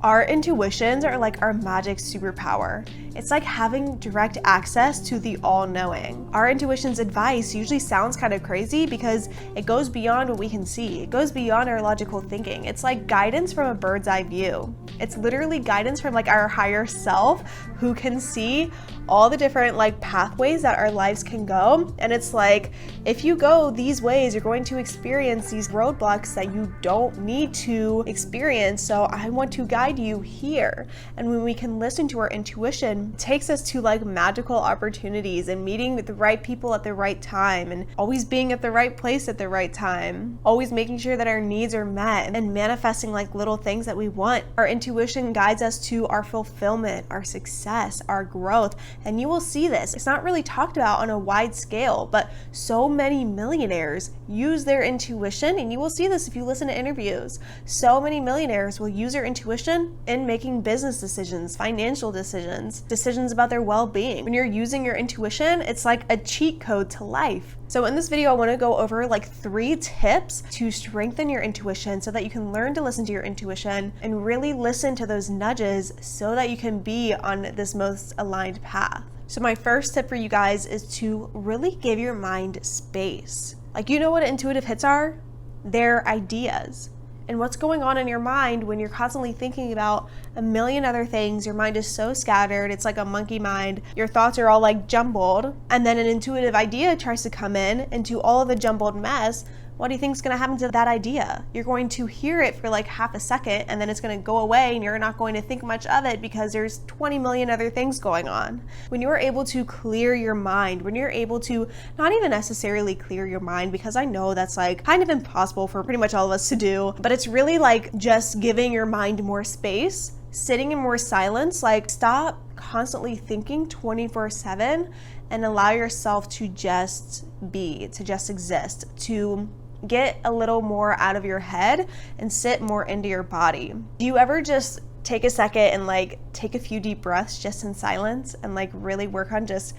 Our intuitions are like our magic superpower. It's like having direct access to the all-knowing. Our intuition's advice usually sounds kind of crazy because it goes beyond what we can see. It goes beyond our logical thinking. It's like guidance from a bird's eye view. It's literally guidance from like our higher self who can see all the different like pathways that our lives can go. And it's like, if you go these ways, you're going to experience these roadblocks that you don't need to experience. So I want to guide you here. And when we can listen to our intuition, it takes us to like magical opportunities and meeting with the right people at the right time and always being at the right place at the right time, always making sure that our needs are met and manifesting like little things that we want. Our intuition guides us to our fulfillment, our success, our growth. And you will see this. It's not really talked about on a wide scale, but so many millionaires use their intuition, and you will see this if you listen to interviews. So many millionaires will use their intuition in making business decisions, financial decisions, decisions about their well-being. When you're using your intuition, it's like a cheat code to life. So in this video, I want to go over like 3 tips to strengthen your intuition so that you can learn to listen to your intuition and really listen to those nudges so that you can be on this most aligned path. So my first tip for you guys is to really give your mind space. Like, you know what intuitive hits are? They're ideas. And what's going on in your mind when you're constantly thinking about a million other things, your mind is so scattered, it's like a monkey mind, your thoughts are all like jumbled, and then an intuitive idea tries to come in into all of the jumbled mess. What do you think is going to happen to that idea? You're going to hear it for like half a second, and then it's going to go away, and you're not going to think much of it because there's 20 million other things going on. When you're able to clear your mind, when you're able to not even necessarily clear your mind, because I know that's like kind of impossible for pretty much all of us to do, but it's really like just giving your mind more space, sitting in more silence, like stop constantly thinking 24/7 and allow yourself to just be, to just exist, to get a little more out of your head and sit more into your body. Do you ever just take a second and like take a few deep breaths just in silence and like really work on just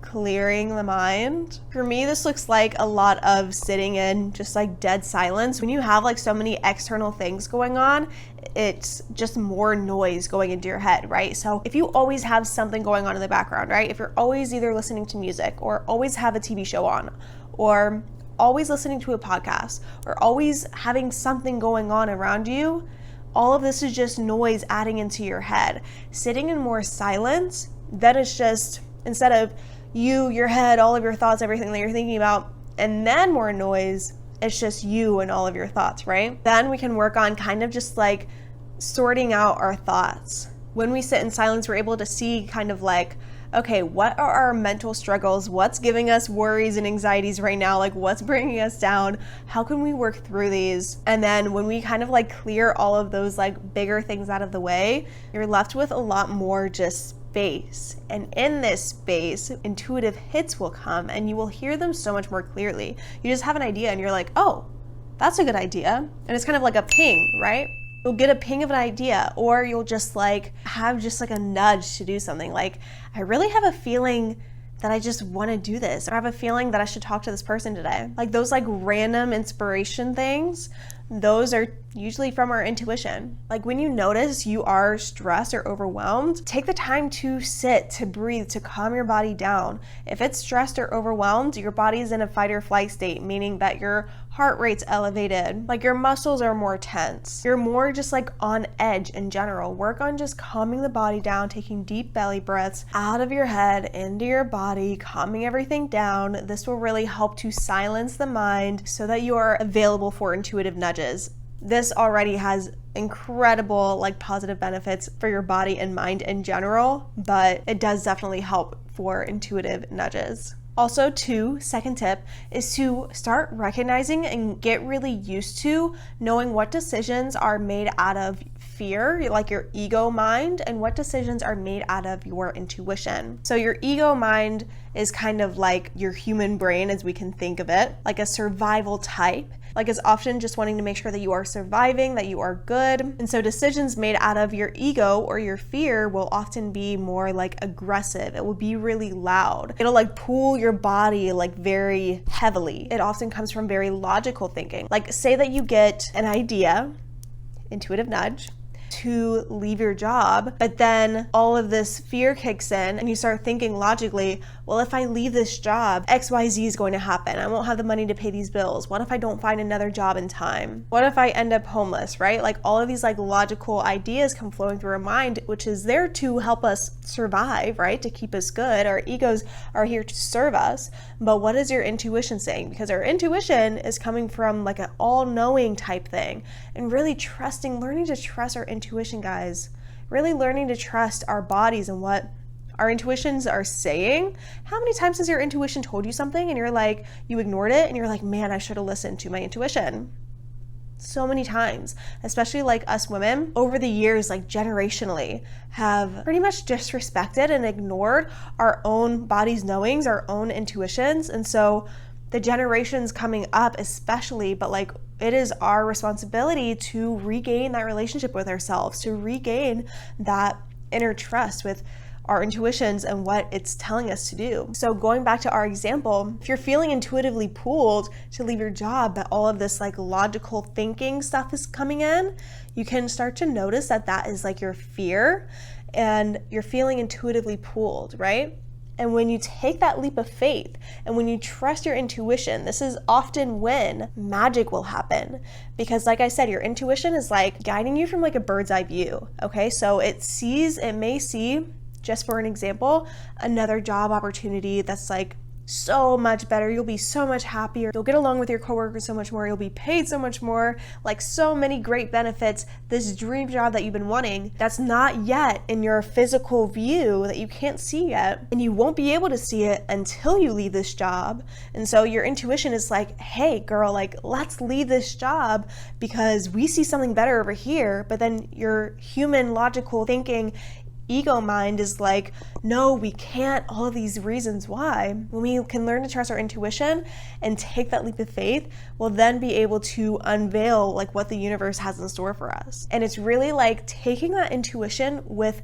clearing the mind? For me, this looks like a lot of sitting in just like dead silence. When you have like so many external things going on, it's just more noise going into your head, right? So if you always have something going on in the background, right? If you're always either listening to music or always have a TV show on or always listening to a podcast or always having something going on around you, all of this is just noise adding into your head. Sitting in more silence, then it's just, instead of you, your head, all of your thoughts, everything that you're thinking about, and then more noise, it's just you and all of your thoughts, right? Then we can work on kind of just like sorting out our thoughts. When we sit in silence, we're able to see kind of like, okay, what are our mental struggles? What's giving us worries and anxieties right now? Like, what's bringing us down? How can we work through these? And then when we kind of like clear all of those like bigger things out of the way, you're left with a lot more just space. And in this space, intuitive hits will come and you will hear them so much more clearly. You just have an idea and you're like, oh, that's a good idea. And it's kind of like a ping, right? You'll get a ping of an idea, or you'll just like have just like a nudge to do something. Like, I really have a feeling that I just want to do this, or I have a feeling that I should talk to this person today. Like those like random inspiration things, those are usually from our intuition. Like when you notice you are stressed or overwhelmed, take the time to sit, to breathe, to calm your body down. If it's stressed or overwhelmed, your body is in a fight or flight state, meaning that your heart rate's elevated, like your muscles are more tense. You're more just like on edge in general. Work on just calming the body down, taking deep belly breaths out of your head, into your body, calming everything down. This will really help to silence the mind so that you are available for intuitive nudges. This already has incredible like positive benefits for your body and mind in general, but it does definitely help for intuitive nudges. Also, second tip is to start recognizing and get really used to knowing what decisions are made out of fear, like your ego mind, and what decisions are made out of your intuition. So your ego mind is kind of like your human brain as we can think of it, like a survival type. Like it's often just wanting to make sure that you are surviving, that you are good. And so decisions made out of your ego or your fear will often be more like aggressive. It will be really loud. It'll like pull your body like very heavily. It often comes from very logical thinking. Like say that you get an idea, intuitive nudge, to leave your job, but then all of this fear kicks in and you start thinking logically, well, if I leave this job, XYZ is going to happen. I won't have the money to pay these bills. What if I don't find another job in time? What if I end up homeless, right? Like all of these like logical ideas come flowing through our mind, which is there to help us survive, right? To keep us good. Our egos are here to serve us. But what is your intuition saying? Because our intuition is coming from like an all-knowing type thing, and really trusting, learning to trust our intuition, guys. Really learning to trust our bodies and what our intuitions are saying. How many times has your intuition told you something and you're like, you ignored it and you're like, man, I should have listened to my intuition? So many times, especially like us women over the years, like generationally, have pretty much disrespected and ignored our own body's knowings, our own intuitions. And so the generations coming up especially, but like it is our responsibility to regain that relationship with ourselves, to regain that inner trust with our intuitions and what it's telling us to do. So going back to our example, if you're feeling intuitively pulled to leave your job, but all of this like logical thinking stuff is coming in, you can start to notice that that is like your fear and you're feeling intuitively pulled, right? And when you take that leap of faith and when you trust your intuition, this is often when magic will happen. Because like I said, your intuition is like guiding you from like a bird's eye view, okay? So it may see, just for an example, another job opportunity that's like so much better. You'll be so much happier. You'll get along with your coworkers so much more. You'll be paid so much more, like so many great benefits. This dream job that you've been wanting, that's not yet in your physical view, that you can't see yet. And you won't be able to see it until you leave this job. And so your intuition is like, hey girl, like let's leave this job because we see something better over here. But then your human logical thinking ego mind is like, no, we can't, all of these reasons why. When we can learn to trust our intuition and take that leap of faith, we'll then be able to unveil like what the universe has in store for us. And it's really like taking that intuition with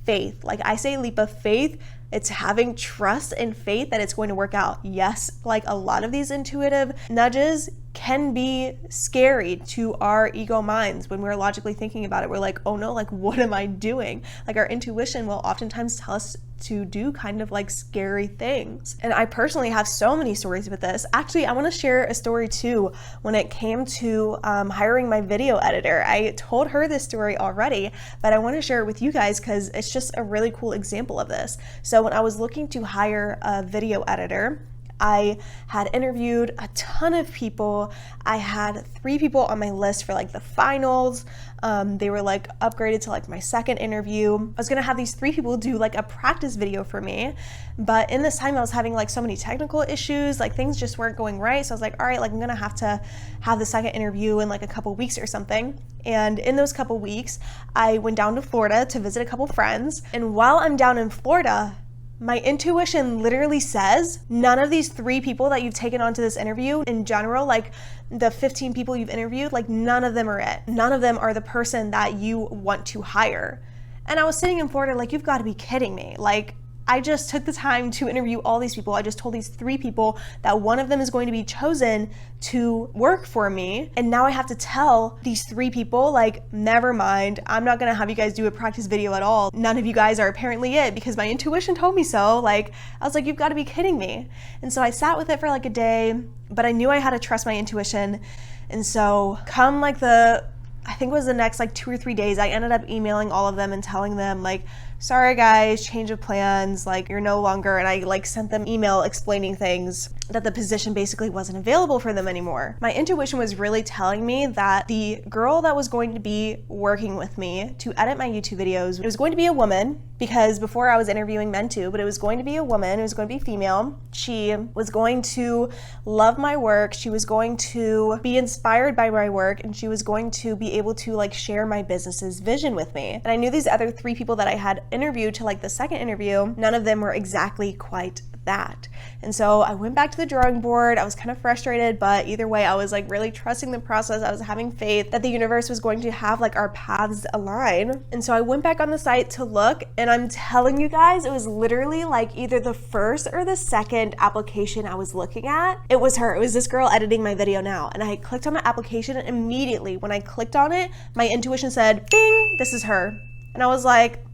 faith. Like I say leap of faith, it's having trust and faith that it's going to work out. Yes, like a lot of these intuitive nudges can be scary to our ego minds when we're logically thinking about it. We're like, oh no, like what am I doing? Like our intuition will oftentimes tell us to do kind of like scary things. And I personally have so many stories with this. Actually, I want to share a story too when it came to hiring my video editor. I told her this story already, but I want to share it with you guys because it's just a really cool example of this. So when I was looking to hire a video editor, I had interviewed a ton of people. I had 3 people on my list for like the finals. They were like upgraded to like my second interview. I was gonna have these 3 people do like a practice video for me, but in this time I was having like so many technical issues, like things just weren't going right. So I was like, all right, like I'm gonna have to have the second interview in like a couple weeks or something. And in those couple weeks, I went down to Florida to visit a couple friends. And while I'm down in Florida, my intuition literally says none of these 3 people that you've taken onto this interview in general, like the 15 people you've interviewed, like none of them are it. None of them are the person that you want to hire. And I was sitting in Florida like, you've got to be kidding me. Like I just took the time to interview all these people. I just told these 3 people that one of them is going to be chosen to work for me. And now I have to tell these 3 people, like, never mind, I'm not gonna have you guys do a practice video at all. None of you guys are apparently it because my intuition told me so. Like, I was like, you've gotta be kidding me. And so I sat with it for like a day, but I knew I had to trust my intuition. And so come like I think it was the next like 2 or 3 days, I ended up emailing all of them and telling them like, sorry guys, change of plans, like you're no longer, and I like sent them email explaining things that the position basically wasn't available for them anymore. My intuition was really telling me that the girl that was going to be working with me to edit my YouTube videos, it was going to be a woman, because before I was interviewing men too, but it was going to be a woman, it was going to be female. She was going to love my work, she was going to be inspired by my work, and she was going to be able to like share my business's vision with me. And I knew these other 3 people that I had interviewed to like the second interview, none of them were exactly quite that. And so I went back to the drawing board. I was kind of frustrated, but either way, I was like really trusting the process. I was having faith that the universe was going to have like our paths align. And so I went back on the site to look, and I'm telling you guys, it was literally like either the first or the second application I was looking at. It was her. It was this girl editing my video now. And I clicked on the application, and immediately when I clicked on it, my intuition said, bing, this is her. And I was like,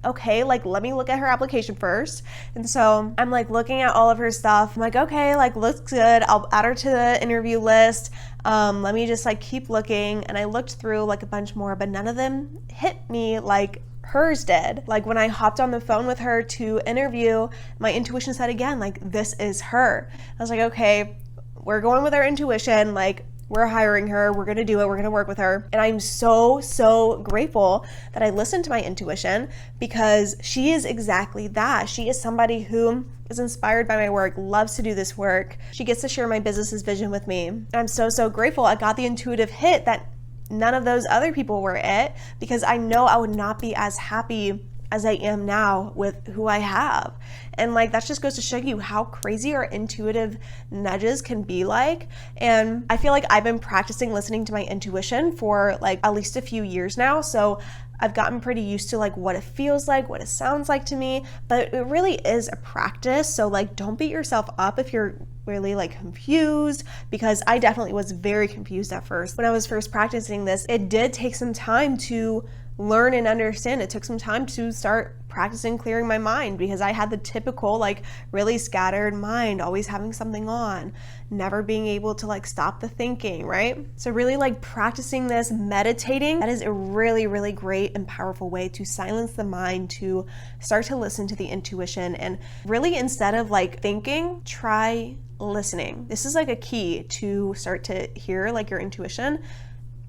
okay, like let me look at her application first. And so I'm like looking at all of her stuff. I'm like, okay, like looks good. I'll add her to the interview list. Let me just like keep looking. And I looked through like a bunch more, but none of them hit me like hers did. Like when I hopped on the phone with her to interview, my intuition said again, like this is her. I was like, okay, we're going with our intuition. Like we're hiring her, we're gonna do it, we're gonna work with her. And I'm so grateful that I listened to my intuition, because she is exactly that. She is somebody who is inspired by my work, loves to do this work. She gets to share my business's vision with me. And I'm so grateful I got the intuitive hit that none of those other people were it, because I know I would not be as happy as I am now with who I have. And like that just goes to show you how crazy our intuitive nudges can be like. And I feel like I've been practicing listening to my intuition for like at least a few years now. So I've gotten pretty used to like what it feels like, what it sounds like to me, but it really is a practice. So like don't beat yourself up if you're really like confused, because I definitely was very confused at first. When I was first practicing this, it did take some time to learn and understand. It took some time to start practicing clearing my mind, because I had the typical like really scattered mind, always having something on, never being able to like stop the thinking, right? So really like practicing this, meditating, that is a really great and powerful way to silence the mind, to start to listen to the intuition. And really, instead of like thinking, try listening. This is like a key to start to hear like your intuition.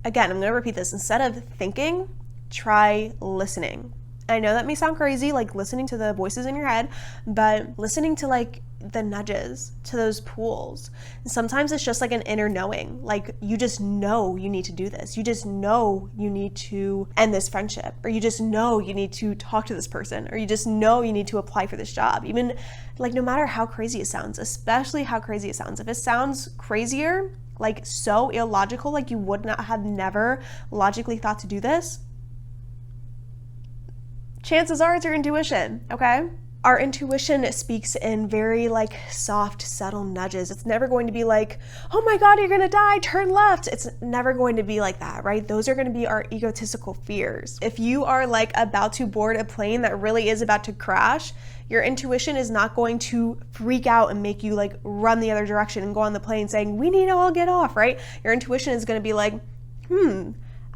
Again, I'm going to repeat this. Instead of thinking, try listening. I know that may sound crazy, like listening to the voices in your head, but listening to like the nudges, to those pulls. And sometimes it's just like an inner knowing, like you just know you need to do this. You just know you need to end this friendship, or you just know you need to talk to this person, or you just know you need to apply for this job. Even like no matter how crazy it sounds, especially how crazy it sounds. If it sounds crazier, like so illogical, like you would not have never logically thought to do this, chances are it's your intuition, okay? Our intuition speaks in very like soft, subtle nudges. It's never going to be like, oh my God, you're gonna die, turn left. It's never going to be like that, right? Those are gonna be our egotistical fears. If you are like about to board a plane that really is about to crash, your intuition is not going to freak out and make you like run the other direction and go on the plane saying, we need to all get off, right? Your intuition is gonna be like,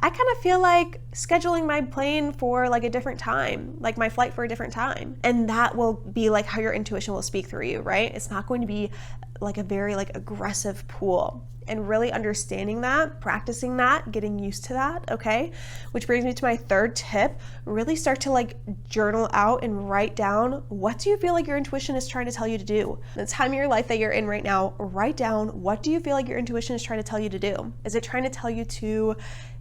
I kind of feel like scheduling my plane for like a different time, like my flight for a different time. And that will be like how your intuition will speak through you, right? It's not going to be like a very like aggressive pull. And really understanding that, practicing that, getting used to that, okay? Which brings me to my third tip. Really start to like journal out and write down, what do you feel like your intuition is trying to tell you to do? The time of your life that you're in right now, write down, what do you feel like your intuition is trying to tell you to do? Is it trying to tell you to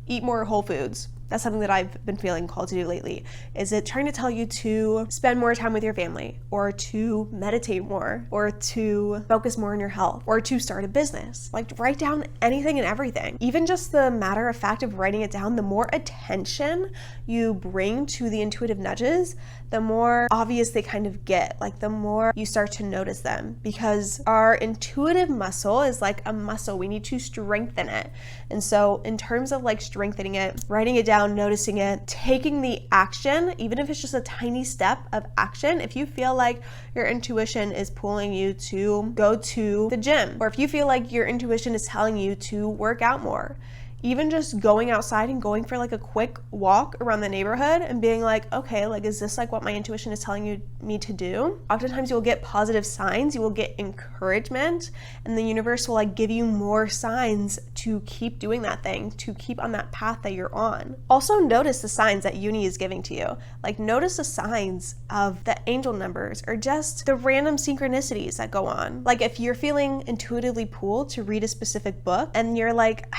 eat more whole foods? That's something that I've been feeling called to do lately. Is it trying to tell you to spend more time with your family, or to meditate more, or to focus more on your health, or to start a business? Like write down anything and everything. Even just the matter of fact of writing it down, the more attention you bring to the intuitive nudges, the more obvious they kind of get, like the more you start to notice them, because our intuitive muscle is like a muscle. We need to strengthen it. And so in terms of like strengthening it, writing it down, noticing it, taking the action, even if it's just a tiny step of action. If you feel like your intuition is pulling you to go to the gym, or if you feel like your intuition is telling you to work out more, even just going outside and going for like a quick walk around the neighborhood and being like, okay, like, is this like what my intuition is telling me to do? Oftentimes you'll get positive signs, you will get encouragement, and the universe will like give you more signs to keep doing that thing, to keep on that path that you're on. Also notice the signs that uni is giving to you. Like notice the signs of the angel numbers, or just the random synchronicities that go on. Like if you're feeling intuitively pulled to read a specific book and you're like,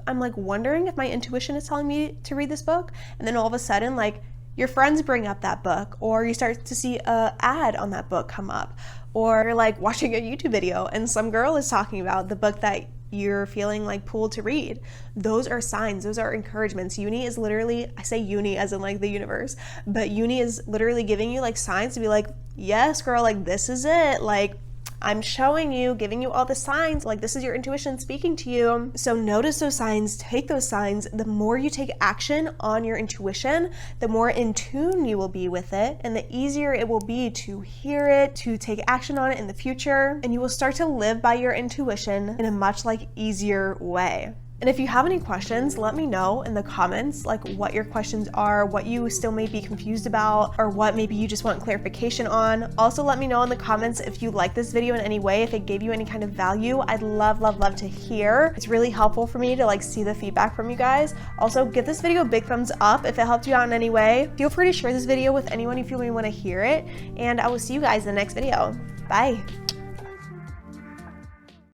I'm like wondering if my intuition is telling me to read this book, and then all of a sudden like your friends bring up that book, or you start to see a ad on that book come up, or you're like watching a YouTube video and some girl is talking about the book that you're feeling like pulled to read. Those are signs, those are encouragements. Uni is literally, I say uni as in like the universe, but uni is literally giving you like signs to be like, yes girl, like this is it, like I'm showing you, giving you all the signs, like this is your intuition speaking to you. So notice those signs, take those signs. The more you take action on your intuition, the more in tune you will be with it, and the easier it will be to hear it, to take action on it in the future, and you will start to live by your intuition in a much like easier way. And if you have any questions, let me know in the comments, like what your questions are, what you still may be confused about, or what maybe you just want clarification on. Also, let me know in the comments if you like this video in any way, if it gave you any kind of value. I'd love, love, love to hear. It's really helpful for me to like see the feedback from you guys. Also, give this video a big thumbs up if it helped you out in any way. Feel free to share this video with anyone you feel may want to hear it, and I will see you guys in the next video. Bye.